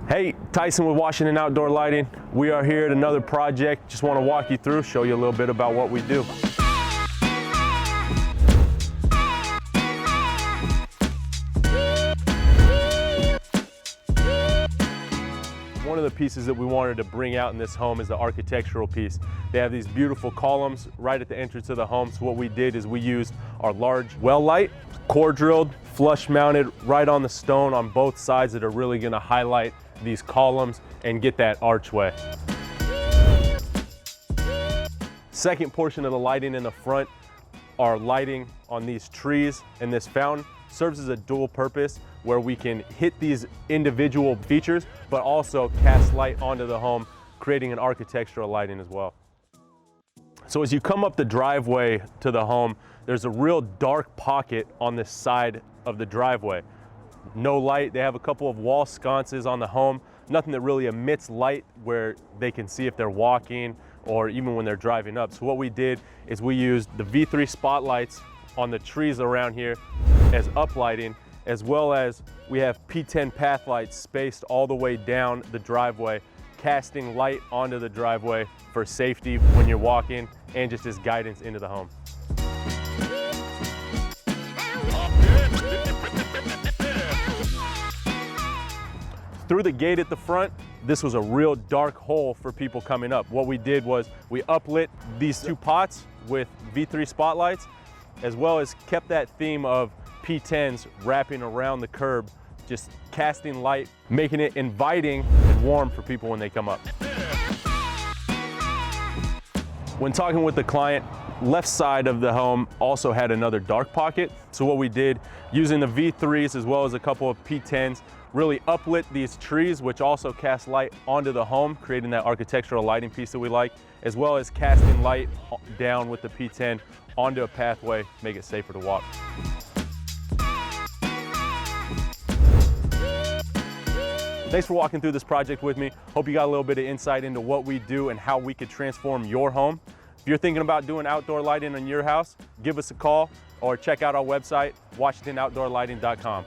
Hey, Tyson with Washington Outdoor Lighting. We are here at another project. Just want to walk you through, show you a little bit about what we do. One of the pieces that we wanted to bring out in this home is the architectural piece. They have these beautiful columns right at the entrance of the home. So what we did is we used our large well light, core drilled, flush mounted right on the stone on both sides that are really going to highlight these columns and get that archway. Second portion of the lighting in the front are lighting on these trees, and this fountain serves as a dual purpose where we can hit these individual features but also cast light onto the home, creating an architectural lighting as well. So as you come up the driveway to the home, there's a real dark pocket on this side of the driveway. No light. They have a couple of wall sconces on the home, nothing that really emits light where they can see if they're walking or even when they're driving up. So what we did is we used the V3 spotlights on the trees around here as uplighting, as well as we have P10 path lights spaced all the way down the driveway, casting light onto the driveway for safety when you're walking and just as guidance into the home. Through the gate at the front, this was a real dark hole for people coming up. What we did was we uplit these two pots with V3 spotlights, as well as kept that theme of P10s wrapping around the curb, just casting light, making it inviting and warm for people when they come up. When talking with the client, left side of the home also had another dark pocket. So what we did, using the V3s as well as a couple of P10s, really uplit these trees, which also cast light onto the home, creating that architectural lighting piece that we like, as well as casting light down with the P10 onto a pathway, make it safer to walk. Thanks for walking through this project with me. Hope you got a little bit of insight into what we do and how we could transform your home. If you're thinking about doing outdoor lighting in your house, give us a call or check out our website, WashingtonOutdoorLighting.com.